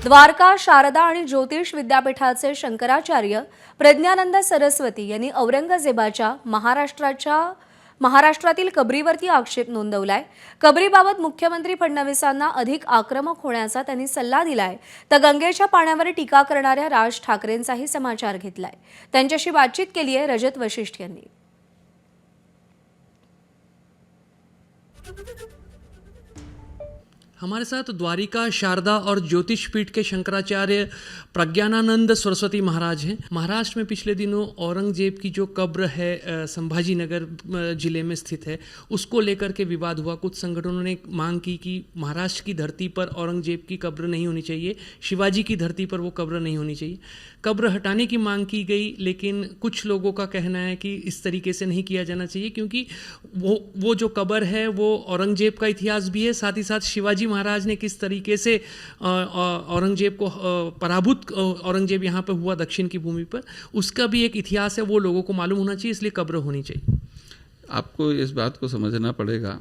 द्वारका, शारदा आणि ज्योतिष विद्यापीठाचे शंकराचार्य प्रज्ञानंद सरस्वती यांनी औरंगजेबाच्या महाराष्ट्रातील कबरीवरती आक्षेप नोंदवलाय। कबरीबाबत मुख्यमंत्री फडणवीसांना अधिक आक्रमक होण्याचा त्यांनी सल्ला दिलाय। तर गंगेच्या पाण्यावर टीका करणाऱ्या राज ठाकरेंचाही समाचार घेतलाय। त्यांच्याशी बातचीत केली आहे रजत वशिष्ठ यांनी। हमारे साथ द्वारिका, शारदा और ज्योतिष पीठ के शंकराचार्य प्रज्ञानानंद सरस्वती महाराज हैं। महाराष्ट्र में पिछले दिनों औरंगजेब की जो कब्र है संभाजी नगर जिले में स्थित है, उसको लेकर के विवाद हुआ। कुछ संगठनों ने मांग की कि महाराष्ट्र की धरती पर औरंगजेब की कब्र नहीं होनी चाहिए, शिवाजी की धरती पर वो कब्र नहीं होनी चाहिए। कब्र हटाने की मांग की गई, लेकिन कुछ लोगों का कहना है कि इस तरीके से नहीं किया जाना चाहिए, क्योंकि वो जो कब्र है वो औरंगजेब का इतिहास भी है। साथ ही साथ शिवाजी महाराज ने किस तरीके से औरंगजेब को पराभूत औरंगजेब यहाँ पे हुआ दक्षिण की भूमि पर, उसका भी एक इतिहास है, वो लोगों को मालूम होना चाहिए, इसलिए कब्र होनी चाहिए। आपको इस बात को समझना पड़ेगा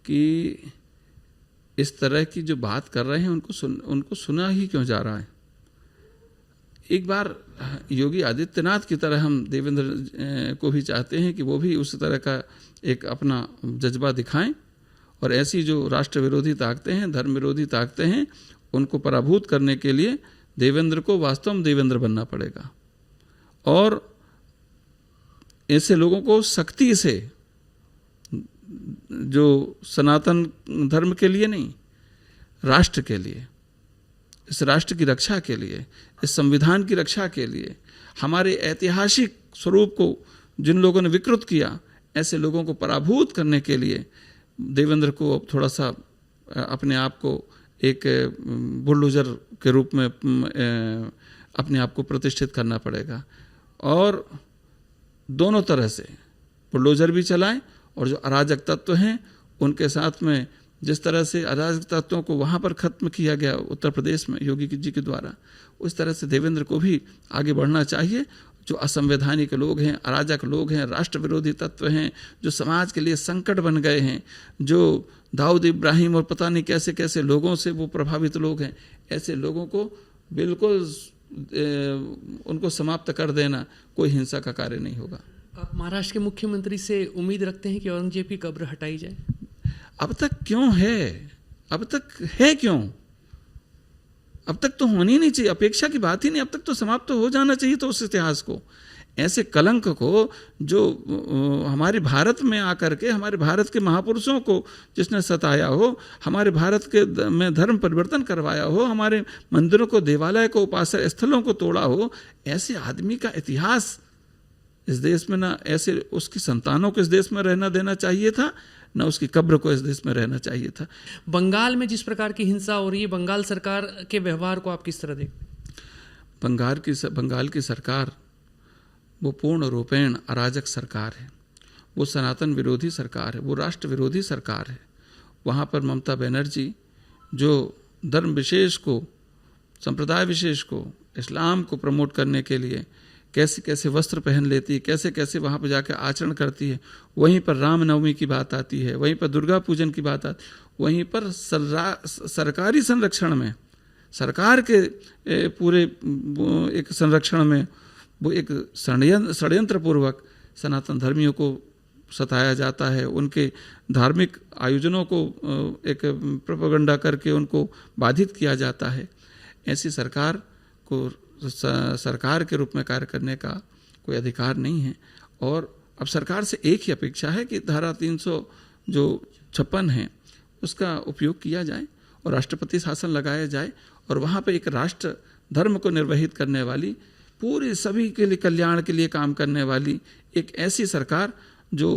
कि इस तरह की जो बात कर रहे हैं उनको सुना ही क्यों जा रहा है। एक बार योगी आदित्यनाथ की तरह हम देवेंद्र को भी चाहते हैं कि वो भी उस तरह का एक अपना जज्बा दिखाएं और ऐसी जो राष्ट्र विरोधी ताकतें हैं, धर्म विरोधी ताकतें हैं, उनको पराभूत करने के लिए देवेंद्र को वास्तव में देवेंद्र बनना पड़ेगा। और ऐसे लोगों को सख्ती से, जो सनातन धर्म के लिए नहीं, राष्ट्र के लिए, इस राष्ट्र की रक्षा के लिए, इस संविधान की रक्षा के लिए, हमारे ऐतिहासिक स्वरूप को जिन लोगों ने विकृत किया, ऐसे लोगों को पराभूत करने के लिए देवेंद्र को अब थोड़ा सा अपने आप को एक बुलडोजर के रूप में अपने आप को प्रतिष्ठित करना पड़ेगा। और दोनों तरह से बुलडोजर भी चलाएं और जो अराजक तत्व हैं उनके साथ में, जिस तरह से अराजक तत्वों को वहाँ पर ख़त्म किया गया उत्तर प्रदेश में योगी जी के द्वारा, उस तरह से देवेंद्र को भी आगे बढ़ना चाहिए। जो असंवैधानिक लोग हैं, अराजक लोग हैं, राष्ट्र विरोधी तत्व हैं, जो समाज के लिए संकट बन गए हैं, जो दाऊद इब्राहिम और पता नहीं कैसे कैसे लोगों से वो प्रभावित लोग हैं, ऐसे लोगों को बिल्कुल उनको समाप्त कर देना कोई हिंसा का कार्य नहीं होगा। आप महाराष्ट्र के मुख्यमंत्री से उम्मीद रखते हैं कि औरंगजेब की कब्र हटाई जाए? अब तक क्यों है? अब तक है क्यों? अब तक तो होनी नहीं चाहिए, अपेक्षा की बात ही नहीं। अब तक तो समाप्त तो हो जाना चाहिए। तो उस इतिहास को, ऐसे कलंक को, जो हमारे भारत में आकर के हमारे भारत के महापुरुषों को जिसने सताया हो, हमारे भारत के में धर्म परिवर्तन करवाया हो, हमारे मंदिरों को, देवालय को, उपासना स्थलों को तोड़ा हो, ऐसे आदमी का इतिहास इस देश में ना ऐसे उसकी संतानों को इस देश में रहना देना चाहिए था, न उसकी कब्र को इस देश में रहना चाहिए था। बंगाल में जिस प्रकार की हिंसा हो रही है, बंगाल सरकार के व्यवहार को आप किस तरह देखते हैं? बंगाल की सरकार वो पूर्ण रूपेण अराजक सरकार है, वो सनातन विरोधी सरकार है, वो राष्ट्र विरोधी सरकार है। वहाँ पर ममता बनर्जी जो धर्म विशेष को, संप्रदाय विशेष को, इस्लाम को प्रमोट करने के लिए कैसे कैसे वस्त्र पहन लेती है, कैसे कैसे वहाँ पर जाकर आचरण करती है, वहीं पर रामनवमी की बात आती है, वहीं पर दुर्गा पूजन की बात आती है, वहीं पर सरकारी संरक्षण में, सरकार के पूरे एक संरक्षण में वो एक षड्यंत्रपूर्वक सनातन धर्मियों को सताया जाता है, उनके धार्मिक आयोजनों को एक प्रोपेगेंडा करके उनको बाधित किया जाता है। ऐसी सरकार को सरकार के रूप में कार्य करने का कोई अधिकार नहीं है। और अब सरकार से एक ही अपेक्षा है कि धारा 356 है उसका उपयोग किया जाए और राष्ट्रपति शासन लगाया जाए, और वहाँ पे एक राष्ट्र धर्म को निर्वहित करने वाली, पूरे सभी के लिए कल्याण के लिए काम करने वाली एक ऐसी सरकार जो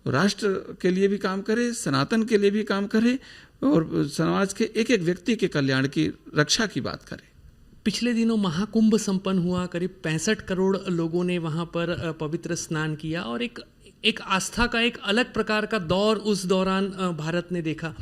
राष्ट्र के लिए भी काम करे, सनातन के लिए भी काम करे और समाज के एक एक व्यक्ति के कल्याण की रक्षा की बात करे। पिछले दिनों महाकुंभ संपन्न हुआ, करीब 65 करोड़ लोगों ने वहाँ पर पवित्र स्नान किया और एक आस्था का एक अलग प्रकार का दौर उस दौरान भारत ने देखा।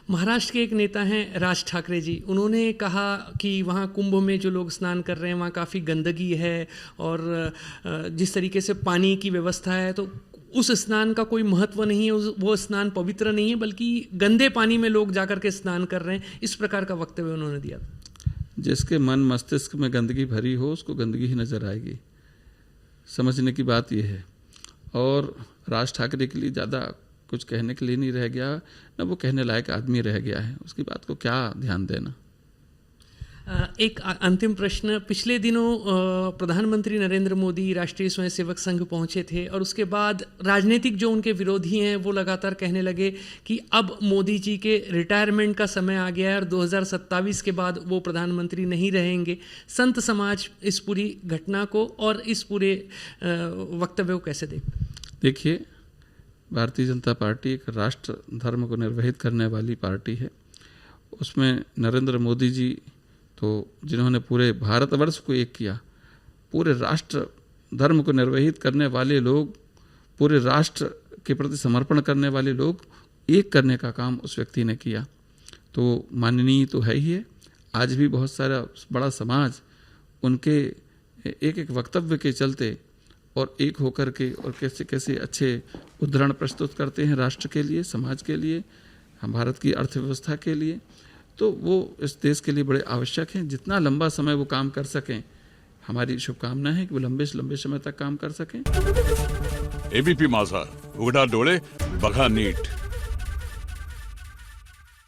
महाराष्ट्र के एक नेता हैं राज ठाकरे जी, उन्होंने कहा कि वहाँ कुंभ में जो लोग स्नान कर रहे हैं वहाँ काफ़ी गंदगी है और जिस तरीके से पानी की व्यवस्था है तो उस स्नान का कोई महत्व नहीं है, वो स्नान पवित्र नहीं है, बल्कि गंदे पानी में लोग जाकर के स्नान कर रहे हैं। इस प्रकार का वक्तव्य उन्होंने दिया। जिसके मन मस्तिष्क में गंदगी भरी हो उसको गंदगी ही नज़र आएगी। समझने की बात यह है। और राज ठाकरे के लिए ज़्यादा कुछ कहने के लिए नहीं रह गया, न वो कहने लायक आदमी रह गया है, उसकी बात को क्या ध्यान देना। एक अंतिम प्रश्न, पिछले दिनों प्रधानमंत्री नरेंद्र मोदी राष्ट्रीय स्वयंसेवक संघ पहुंचे थे और उसके बाद राजनीतिक जो उनके विरोधी हैं वो लगातार कहने लगे कि अब मोदी जी के रिटायरमेंट का समय आ गया है और 2027 के बाद वो प्रधानमंत्री नहीं रहेंगे। संत समाज इस पूरी घटना को और इस पूरे वक्तव्य को कैसे देखिए, भारतीय जनता पार्टी एक राष्ट्र धर्म को निर्वहित करने वाली पार्टी है। उसमें नरेंद्र मोदी जी तो जिन्होंने पूरे भारतवर्ष को एक किया, पूरे राष्ट्र धर्म को निर्वहित करने वाले लोग, पूरे राष्ट्र के प्रति समर्पण करने वाले लोग एक करने का काम उस व्यक्ति ने किया, तो माननीय तो है ही है। आज भी बहुत सारा बड़ा समाज उनके एक एक वक्तव्य के चलते और एक होकर के और कैसे कैसे अच्छे उदाहरण प्रस्तुत करते हैं राष्ट्र के लिए, समाज के लिए, हम भारत की अर्थव्यवस्था के लिए, तो वो इस देश के लिए बड़े आवश्यक हैं। जितना लंबा समय वो काम कर सकें, हमारी शुभकामना है कि वो लंबे से लंबे समय तक काम कर सकें। एबीपी माझा, उघडा डोळे बघा नीट।